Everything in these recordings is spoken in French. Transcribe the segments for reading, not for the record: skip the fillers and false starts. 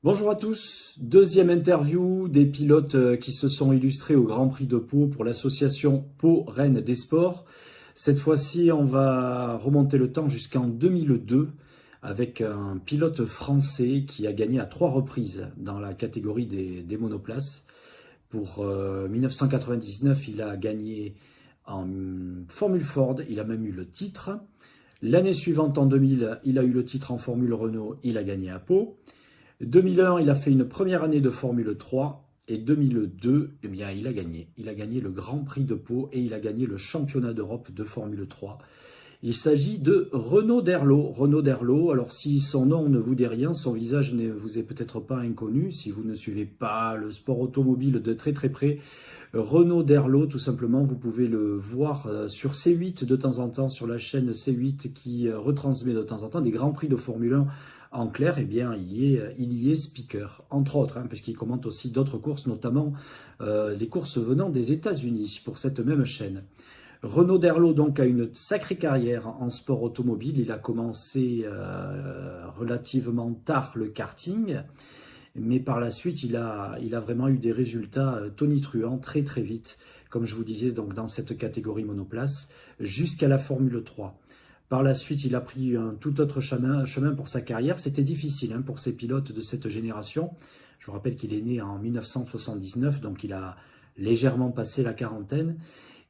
Bonjour à tous, deuxième interview des pilotes qui se sont illustrés au Grand Prix de Pau pour l'association Pau Rennes des Sports. Cette fois-ci, on va remonter le temps jusqu'en 2002 avec un pilote français qui a gagné à 3 reprises dans la catégorie des monoplaces. Pour 1999, il a gagné en Formule Ford, il a même eu le titre. L'année suivante, en 2000, il a eu le titre en Formule Renault, il a gagné à Pau. 2001, il a fait une première année de Formule 3 et 2002, eh bien, il a gagné. Il a gagné le Grand Prix de Pau et il a gagné le championnat d'Europe de Formule 3. Il s'agit de Renaud Derlot. Renaud Derlot, alors si son nom ne vous dit rien, son visage ne vous est peut-être pas inconnu, si vous ne suivez pas le sport automobile de très très près, Renaud Derlot, tout simplement, vous pouvez le voir sur C8 de temps en temps, sur la chaîne C8 qui retransmet de temps en temps des grands prix de Formule 1 en clair. Eh bien, il y est speaker, entre autres, parce qu'il commente aussi d'autres courses, notamment les courses venant des États-Unis pour cette même chaîne. Renaud Derlot donc a une sacrée carrière en sport automobile. Il a commencé relativement tard le karting, mais par la suite il a vraiment eu des résultats tonitruants très très vite, comme je vous disais, donc dans cette catégorie monoplace, jusqu'à la Formule 3. Par la suite, il a pris un tout autre chemin pour sa carrière. C'était difficile pour ces pilotes de cette génération. Je vous rappelle qu'il est né en 1979, donc il a légèrement passé la quarantaine.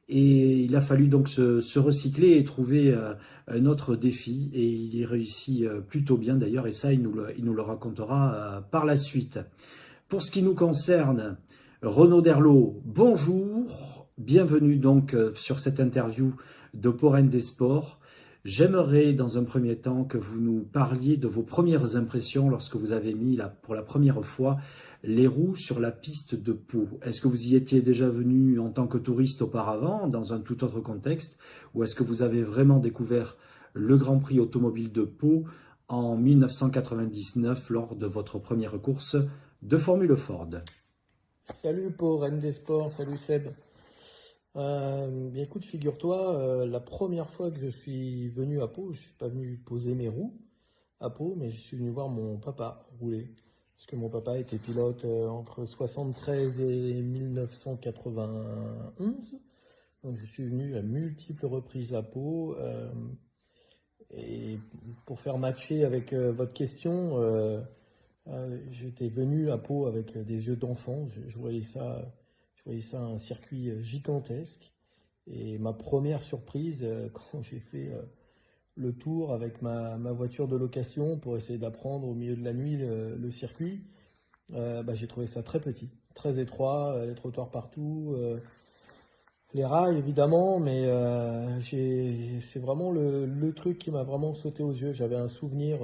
Et il a fallu donc se recycler et trouver un autre défi. Et il y réussit plutôt bien d'ailleurs, et ça, il nous le racontera par la suite. Pour ce qui nous concerne, Renaud Derlot, bonjour. Bienvenue donc sur cette interview de Pau Rennes des Sports. J'aimerais dans un premier temps que vous nous parliez de vos premières impressions lorsque vous avez mis pour la première fois les roues sur la piste de Pau. Est-ce que vous y étiez déjà venu en tant que touriste auparavant, dans un tout autre contexte, ou est-ce que vous avez vraiment découvert le Grand Prix automobile de Pau en 1999 lors de votre première course de Formule Ford? Salut Pau, Rennes des Sports, salut Seb. Bien écoute, figure-toi, la première fois que je suis venu à Pau, je suis pas venu poser mes roues à Pau, mais je suis venu voir mon papa rouler. Parce que mon papa était pilote entre 73 et 1991. Donc je suis venu à multiples reprises à Pau. Et pour faire matcher avec votre question, j'étais venu à Pau avec des yeux d'enfant. Je voyais ça un circuit gigantesque. Et ma première surprise, quand j'ai fait le tour avec ma voiture de location pour essayer d'apprendre au milieu de la nuit le circuit, j'ai trouvé ça très petit, très étroit, les trottoirs partout, les rails évidemment, mais c'est vraiment le truc qui m'a vraiment sauté aux yeux. J'avais un souvenir.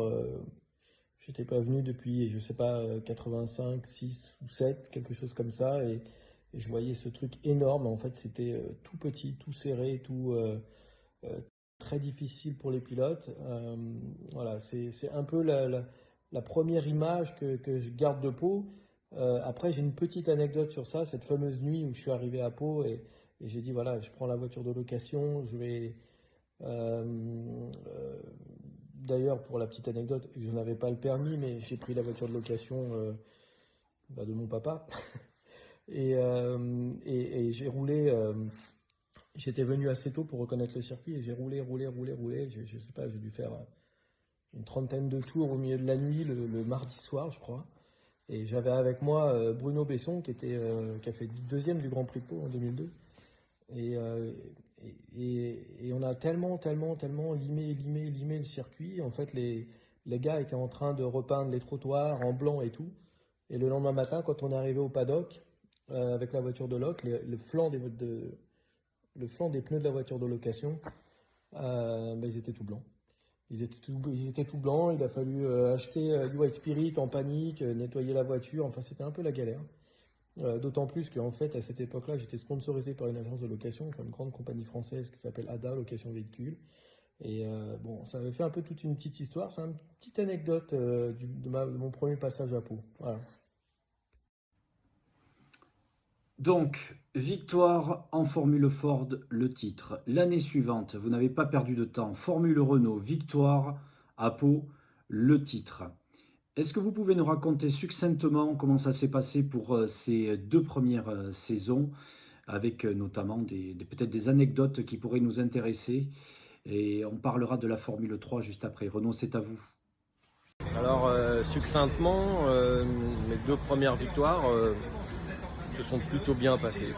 J'étais pas venu depuis, je sais pas, 85, 6 ou 7, quelque chose comme ça. Et je voyais ce truc énorme. En fait, c'était tout petit, tout serré, tout très difficile pour les pilotes. Voilà, c'est un peu la première image que je garde de Pau. Après, j'ai une petite anecdote sur ça, cette fameuse nuit où je suis arrivé à Pau et j'ai dit, voilà, je prends la voiture de location, je vais... euh, euh, D'ailleurs, pour la petite anecdote, je n'avais pas le permis, mais j'ai pris la voiture de location de mon papa. Et j'ai roulé. J'étais venu assez tôt pour reconnaître le circuit et j'ai roulé. Je sais pas, j'ai dû faire une trentaine de tours au milieu de la nuit le mardi soir, je crois. Et j'avais avec moi Bruno Besson qui a fait deuxième du Grand Prix de Pau en 2002. Et, euh, et on a tellement limé le circuit. En fait, les gars étaient en train de repeindre les trottoirs en blanc et tout. Et le lendemain matin, quand on est arrivé au paddock, avec la voiture de loc, le flanc des pneus de la voiture de location, ils étaient tout blancs. Ils étaient tout blancs. Il a fallu acheter UI Spirit en panique, nettoyer la voiture. Enfin, c'était un peu la galère. D'autant plus qu'en fait, à cette époque-là, j'étais sponsorisé par une agence de location, par une grande compagnie française qui s'appelle ADA, Location Véhicule. Et bon, ça avait fait un peu toute une petite histoire. C'est une petite anecdote de mon premier passage à Pau. Voilà. Donc, victoire en Formule Ford, le titre. L'année suivante, vous n'avez pas perdu de temps. Formule Renault, victoire à Pau, le titre. Est-ce que vous pouvez nous raconter succinctement comment ça s'est passé pour ces 2 premières saisons, avec notamment peut-être des anecdotes qui pourraient nous intéresser, et on parlera de la Formule 3 juste après. Renaud, c'est à vous. Alors, succinctement, mes 2 premières victoires se sont plutôt bien passées.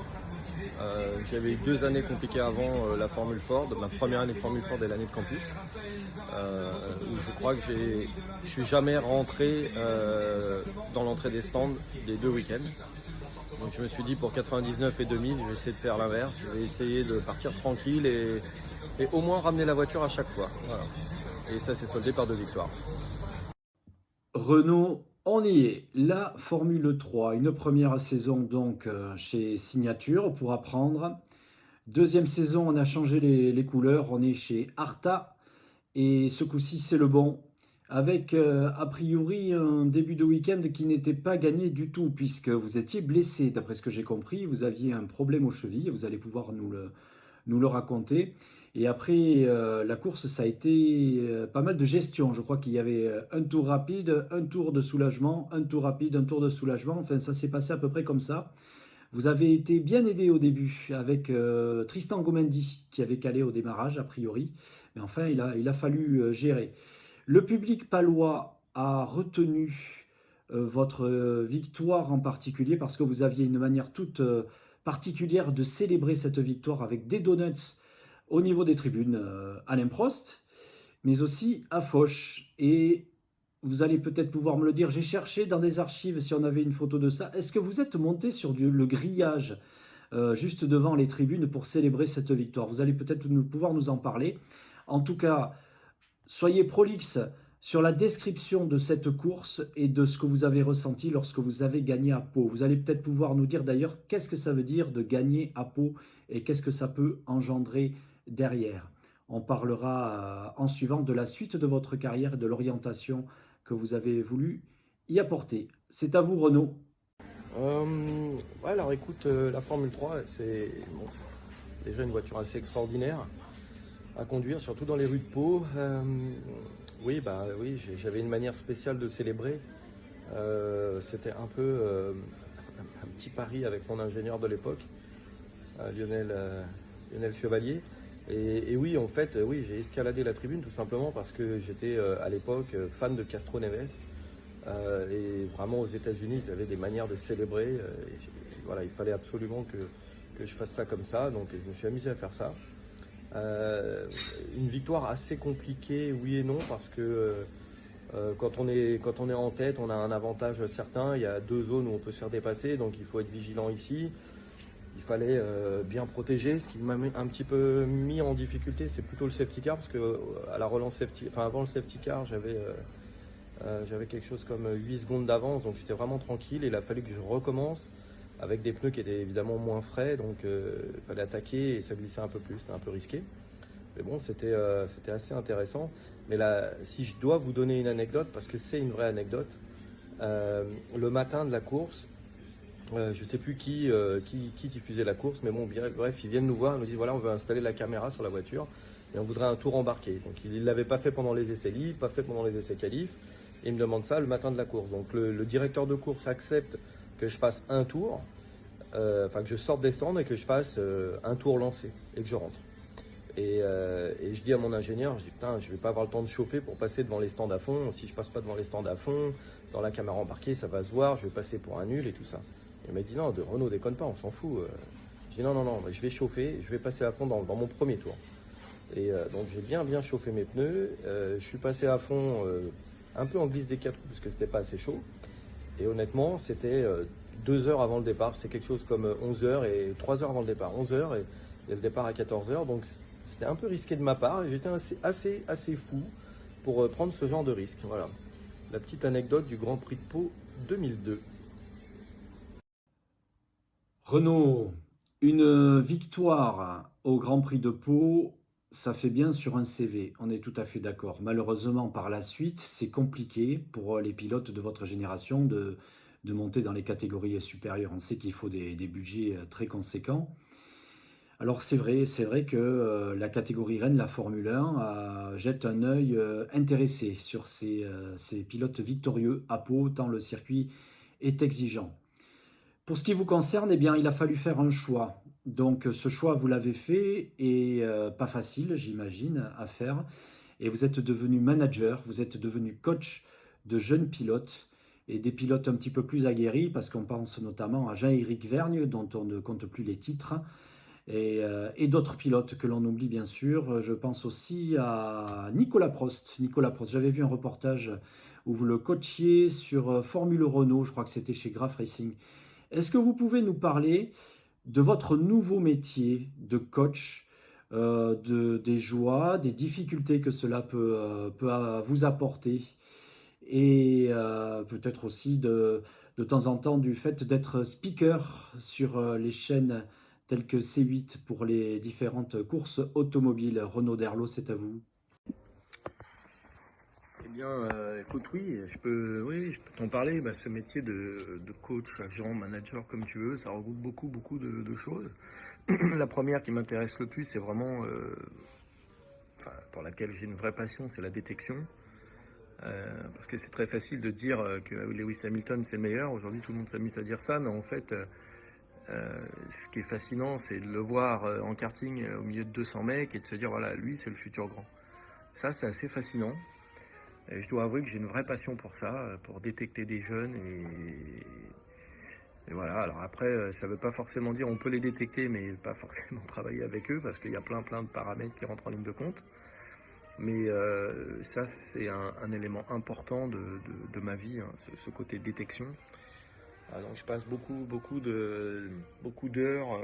J'avais eu 2 années compliquées avant la Formule Ford, ma première année de Formule Ford et l'année de campus, où je crois que je suis jamais rentré dans l'entrée des stands des 2 week-ends. Donc je me suis dit pour 99 et 2000, je vais essayer de faire l'inverse, je vais essayer de partir tranquille et au moins ramener la voiture à chaque fois. Voilà. Et ça s'est soldé par 2 victoires. Renaud, on y est. La Formule 3, une première saison donc chez Signature pour apprendre. Deuxième saison, on a changé les couleurs, on est chez Arta. Et ce coup-ci, c'est le bon. Avec a priori un début de week-end qui n'était pas gagné du tout, puisque vous étiez blessé, d'après ce que j'ai compris. Vous aviez un problème aux chevilles, vous allez pouvoir nous le raconter. Et après la course, ça a été pas mal de gestion. Je crois qu'il y avait un tour rapide, un tour de soulagement, un tour rapide, un tour de soulagement. Enfin, ça s'est passé à peu près comme ça. Vous avez été bien aidé au début avec Tristan Gomendi qui avait calé au démarrage, a priori. Mais enfin, il a fallu gérer. Le public palois a retenu votre victoire en particulier parce que vous aviez une manière toute particulière de célébrer cette victoire avec des donuts au niveau des tribunes Alain Prost, mais aussi à Foch. Et vous allez peut-être pouvoir me le dire, j'ai cherché dans des archives si on avait une photo de ça. Est-ce que vous êtes monté sur le grillage juste devant les tribunes pour célébrer cette victoire? Vous allez peut-être pouvoir nous en parler. En tout cas, soyez prolixe sur la description de cette course et de ce que vous avez ressenti lorsque vous avez gagné à Pau. Vous allez peut-être pouvoir nous dire d'ailleurs qu'est-ce que ça veut dire de gagner à Pau et qu'est-ce que ça peut engendrer derrière. On parlera en suivant de la suite de votre carrière et de l'orientation que vous avez voulu y apporter. C'est à vous, Renaud. Ouais, alors écoute, la Formule 3, c'est bon, déjà une voiture assez extraordinaire à conduire, surtout dans les rues de Pau. Oui, bah oui, j'avais une manière spéciale de célébrer. C'était un peu un petit pari avec mon ingénieur de l'époque, Lionel Chevalier. Et oui, en fait, oui, j'ai escaladé la tribune tout simplement parce que j'étais à l'époque fan de Castro Neves. Et vraiment aux États-Unis, ils avaient des manières de célébrer. Voilà, il fallait absolument que je fasse ça comme ça. Donc je me suis amusé à faire ça. Une victoire assez compliquée, oui et non, parce que quand on est en tête, on a un avantage certain. Il y a 2 zones où on peut se faire dépasser, donc il faut être vigilant ici. Il fallait bien protéger. Ce qui m'a un petit peu mis en difficulté, c'est plutôt le safety car, parce que à la relance safety, enfin avant le safety car, j'avais quelque chose comme 8 secondes d'avance, donc j'étais vraiment tranquille. Il a fallu que je recommence avec des pneus qui étaient évidemment moins frais, donc il fallait attaquer et ça glissait un peu plus, c'était un peu risqué. Mais bon, c'était assez intéressant. Mais là, si je dois vous donner une anecdote, parce que c'est une vraie anecdote, le matin de la course, je ne sais plus qui diffusait la course, mais bon, bref, ils viennent nous voir, ils nous disent voilà, on veut installer la caméra sur la voiture et on voudrait un tour embarqué. Donc il ne l'avait pas fait pendant les essais libres, pas fait pendant les essais qualifs, et il me demande ça le matin de la course. Donc le directeur de course accepte que je fasse un tour, enfin que je sorte des stands et que je fasse un tour lancé et que je rentre. Et je dis à mon ingénieur, je dis putain, je vais pas avoir le temps de chauffer pour passer devant les stands à fond. Si je passe pas devant les stands à fond, dans la caméra embarquée, ça va se voir, je vais passer pour un nul et tout ça. Il m'a dit non, Renaud, déconne pas, on s'en fout. Je dis non, je vais chauffer, je vais passer à fond dans mon premier tour. Et donc j'ai bien chauffé mes pneus. Je suis passé à fond un peu en glisse des 4 roues parce que c'était pas assez chaud. Et honnêtement, c'était 2 heures avant le départ. C'était quelque chose comme 11 heures et 3 heures avant le départ. 11 heures et le départ à 14 heures. Donc c'était un peu risqué de ma part. Et j'étais assez fou pour prendre ce genre de risque. Voilà. La petite anecdote du Grand Prix de Pau 2002. Renaud, une victoire au Grand Prix de Pau, ça fait bien sur un CV, on est tout à fait d'accord. Malheureusement, par la suite, c'est compliqué pour les pilotes de votre génération de monter dans les catégories supérieures. On sait qu'il faut des budgets très conséquents. Alors c'est vrai que la catégorie Rennes, la Formule 1, jette un œil intéressé sur ces pilotes victorieux à Pau, tant le circuit est exigeant. Pour ce qui vous concerne, eh bien, il a fallu faire un choix. Donc ce choix, vous l'avez fait et pas facile, j'imagine, à faire. Et vous êtes devenu manager, vous êtes devenu coach de jeunes pilotes et des pilotes un petit peu plus aguerris, parce qu'on pense notamment à Jean-Éric Vergne, dont on ne compte plus les titres, et d'autres pilotes que l'on oublie bien sûr. Je pense aussi à Nicolas Prost. Nicolas Prost, j'avais vu un reportage où vous le coachiez sur Formule Renault, je crois que c'était chez Graf Racing. Est-ce que vous pouvez nous parler de votre nouveau métier de coach, des joies, des difficultés que cela peut vous apporter, et peut-être aussi de temps en temps du fait d'être speaker sur les chaînes telles que C8 pour les différentes courses automobiles. Renaud Derlot, c'est à vous. Eh bien, écoute, oui, je peux t'en parler. Bah, ce métier de coach, agent, manager, comme tu veux, ça regroupe beaucoup de choses. La première qui m'intéresse le plus, c'est vraiment, pour laquelle j'ai une vraie passion, c'est la détection. Parce que c'est très facile de dire que Lewis Hamilton c'est le meilleur. Aujourd'hui, tout le monde s'amuse à dire ça, mais en fait, ce qui est fascinant, c'est de le voir en karting au milieu de 200 mecs et de se dire, voilà, lui, c'est le futur grand. Ça, c'est assez fascinant. Et je dois avouer que j'ai une vraie passion pour ça, pour détecter des jeunes et voilà. Alors après, ça ne veut pas forcément dire on peut les détecter, mais pas forcément travailler avec eux parce qu'il y a plein de paramètres qui rentrent en ligne de compte. Mais ça, c'est un élément important de ma vie, hein, ce côté détection. Donc je passe beaucoup d'heures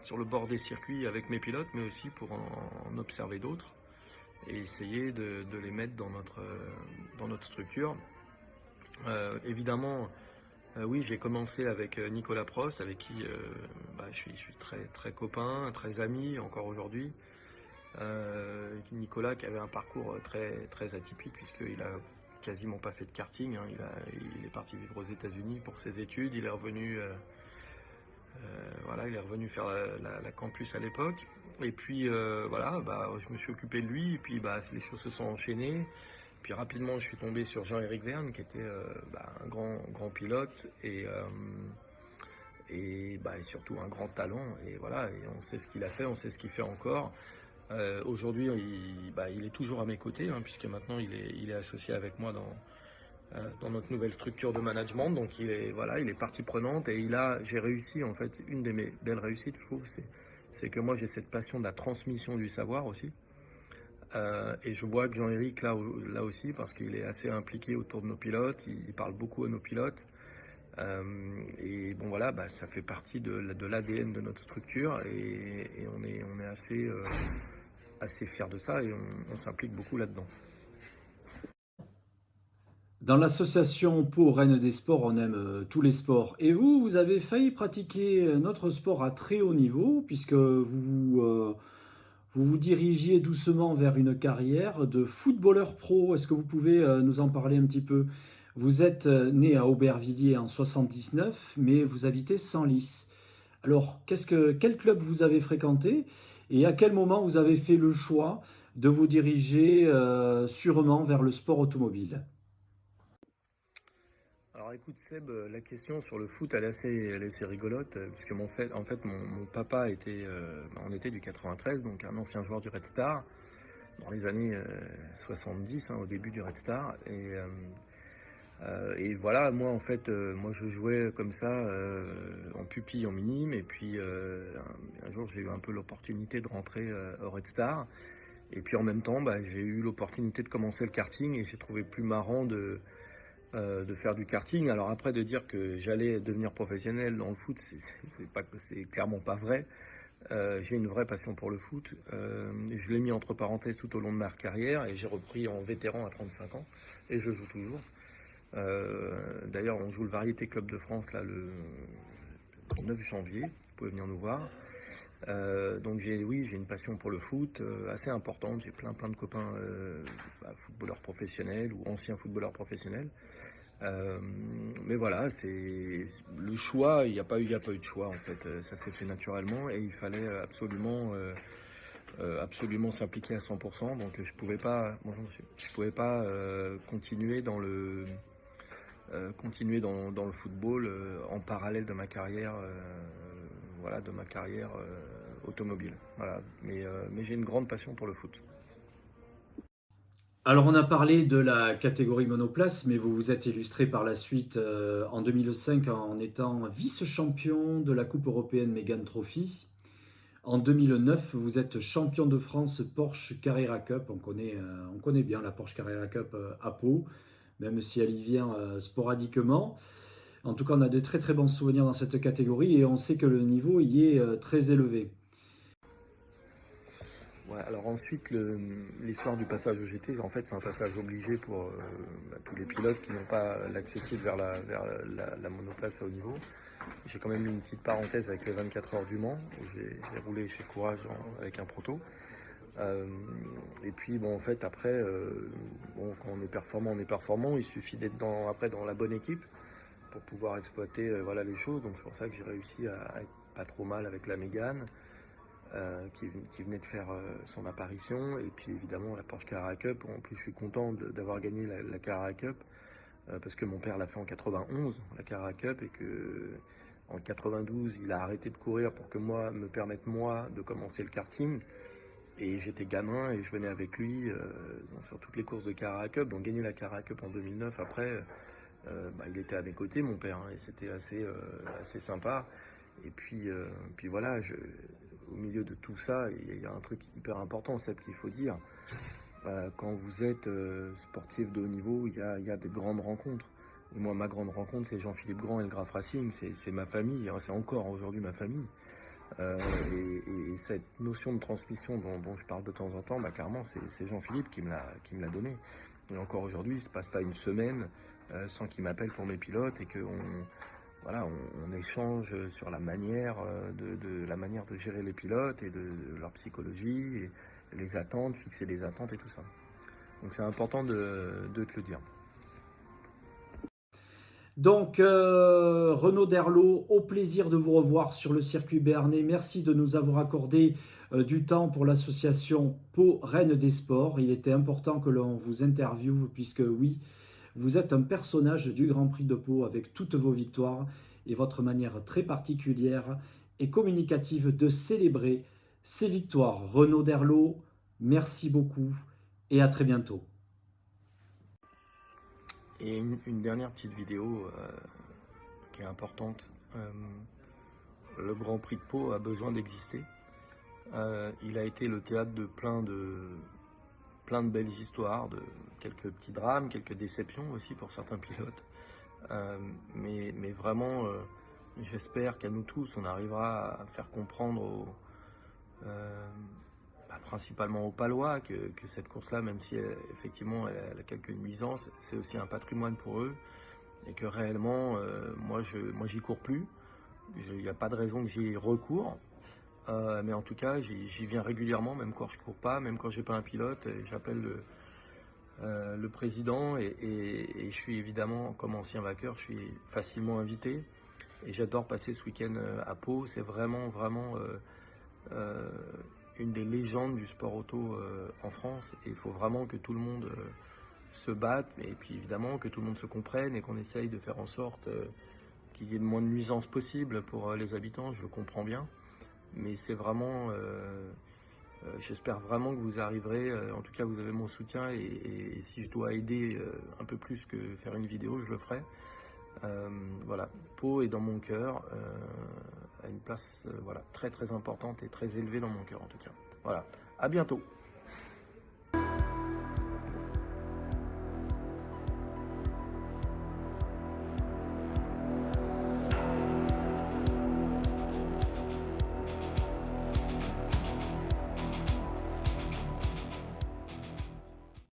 sur le bord des circuits avec mes pilotes, mais aussi pour en observer d'autres et essayer de les mettre dans notre structure. Évidemment, oui, j'ai commencé avec Nicolas Prost, avec qui je suis très copain, très ami encore aujourd'hui. Nicolas qui avait un parcours très atypique puisqu'il a quasiment pas fait de karting, hein. Il est parti vivre aux États-Unis pour ses études, il est revenu faire la campus à l'époque et puis je me suis occupé de lui et puis les choses se sont enchaînées. Puis rapidement je suis tombé sur Jean-Éric Vergne qui était un grand pilote et surtout un grand talent et voilà, et on sait ce qu'il a fait, on sait ce qu'il fait encore. Aujourd'hui, il est toujours à mes côtés, hein, puisque maintenant il est associé avec moi dans notre nouvelle structure de management. Donc il est partie prenante et j'ai réussi en fait, une de mes belles réussites, je trouve, c'est que moi j'ai cette passion de la transmission du savoir aussi. Et je vois que Jean-Éric là aussi, parce qu'il est assez impliqué autour de nos pilotes, il parle beaucoup à nos pilotes. Et bon voilà, ça fait partie de l'ADN de notre structure et on est assez fiers de ça et on s'implique beaucoup là-dedans. Dans l'association Pau Rennes des Sports, on aime tous les sports. Et vous avez failli pratiquer notre sport à très haut niveau, puisque vous dirigiez doucement vers une carrière de footballeur pro. Est-ce que vous pouvez nous en parler un petit peu? Vous êtes né à Aubervilliers en 79, mais vous habitez Senlis. Alors, quel club vous avez fréquenté et à quel moment vous avez fait le choix de vous diriger sûrement vers le sport automobile? Alors écoute Seb, la question sur le foot elle est assez rigolote, puisque mon papa on était du 93, donc un ancien joueur du Red Star, dans les années 70, hein, au début du Red Star. Et voilà, moi en fait, moi je jouais comme ça en pupille, en minime, et puis un jour j'ai eu un peu l'opportunité de rentrer au Red Star. Et puis en même temps, j'ai eu l'opportunité de commencer le karting et j'ai trouvé plus marrant de faire du karting. Alors après, de dire que j'allais devenir professionnel dans le foot, c'est clairement pas vrai. J'ai une vraie passion pour le foot. Je l'ai mis entre parenthèses tout au long de ma carrière et j'ai repris en vétéran à 35 ans et je joue toujours. D'ailleurs, on joue le Variété Club de France là, le 9 janvier. Vous pouvez venir nous voir. Donc j'ai une passion pour le foot assez importante. J'ai plein de copains footballeurs professionnels ou anciens footballeurs professionnels. Mais voilà, c'est le choix, il n'y a pas eu de choix en fait, ça s'est fait naturellement et il fallait absolument s'impliquer à 100%, donc je pouvais pas, bonjour monsieur, je pouvais pas continuer dans le football en parallèle de ma carrière, voilà, automobile. Voilà, mais j'ai une grande passion pour le foot. Alors on a parlé de la catégorie monoplace, mais vous vous êtes illustré par la suite en 2005 en étant vice-champion de la Coupe européenne Mégane Trophy. En 2009, vous êtes champion de France Porsche Carrera Cup. On connaît bien la Porsche Carrera Cup à Pau, même si elle y vient sporadiquement. En tout cas, on a de très très bons souvenirs dans cette catégorie et on sait que le niveau y est très élevé. Ouais, alors ensuite, l'histoire du passage au GT, en fait, c'est un passage obligé pour tous les pilotes qui n'ont pas l'accessible vers la monoplace à haut niveau. J'ai quand même eu une petite parenthèse avec les 24 heures du Mans, où j'ai roulé chez Courage avec un proto. Et puis, bon, en fait, après, bon, quand on est performant, il suffit d'être après dans la bonne équipe pour pouvoir exploiter voilà, les choses. Donc c'est pour ça que j'ai réussi à être pas trop mal avec la Mégane. Qui venait de faire son apparition, et puis évidemment la Porsche Carrera Cup. En plus, je suis content d'avoir gagné la Carrera Cup parce que mon père l'a fait en 91, la Carrera Cup, et que en 92 il a arrêté de courir pour que me permette moi de commencer le karting. Et j'étais gamin et je venais avec lui sur toutes les courses de Carrera Cup. Donc gagner la Carrera Cup en 2009 après, il était à mes côtés, mon père, hein, et c'était assez sympa. Et puis voilà, au milieu de tout ça, il y a un truc hyper important, Seb, qu'il faut dire. Quand vous êtes sportif de haut niveau, il y a des grandes rencontres. Et moi, ma grande rencontre, c'est Jean-Philippe Grand et le Graf Racing. C'est ma famille, c'est encore aujourd'hui ma famille. Et cette notion de transmission dont je parle de temps en temps, clairement, c'est Jean-Philippe qui me l'a donné. Et encore aujourd'hui, il ne se passe pas une semaine sans qu'il m'appelle pour mes pilotes et on échange sur la manière de gérer les pilotes et de leur psychologie, et les attentes, fixer des attentes et tout ça. Donc c'est important de te le dire. Donc Renaud Derlot, au plaisir de vous revoir sur le circuit béarnais. Merci de nous avoir accordé du temps pour l'association Pau Reine des Sports. Il était important que l'on vous interviewe puisque oui, vous êtes un personnage du Grand Prix de Pau avec toutes vos victoires et votre manière très particulière et communicative de célébrer ces victoires. Renaud Derlot, merci beaucoup et à très bientôt. Et une dernière petite vidéo qui est importante. Le Grand Prix de Pau a besoin d'exister. Il a été le théâtre de plein de belles histoires, de quelques petits drames, quelques déceptions aussi pour certains pilotes. Mais vraiment, j'espère qu'à nous tous, on arrivera à faire comprendre principalement aux Palois que cette course-là, même si effectivement elle a quelques nuisances, c'est aussi un patrimoine pour eux, et que réellement, moi j'y cours plus. Il n'y a pas de raison que j'y recours. Mais en tout cas, j'y viens régulièrement, même quand je cours pas, même quand j'ai pas un pilote. J'appelle le président et je suis évidemment, comme ancien vainqueur, je suis facilement invité. Et j'adore passer ce week-end à Pau. C'est vraiment une des légendes du sport auto en France. Et il faut vraiment que tout le monde se batte, et puis évidemment que tout le monde se comprenne et qu'on essaye de faire en sorte qu'il y ait le moins de nuisances possible pour les habitants. Je le comprends bien. Mais c'est vraiment, j'espère vraiment que vous arriverez, en tout cas vous avez mon soutien, et si je dois aider un peu plus que faire une vidéo, je le ferai. Voilà, Pau est dans mon cœur, à une place très très importante et très élevée dans mon cœur en tout cas. Voilà, à bientôt.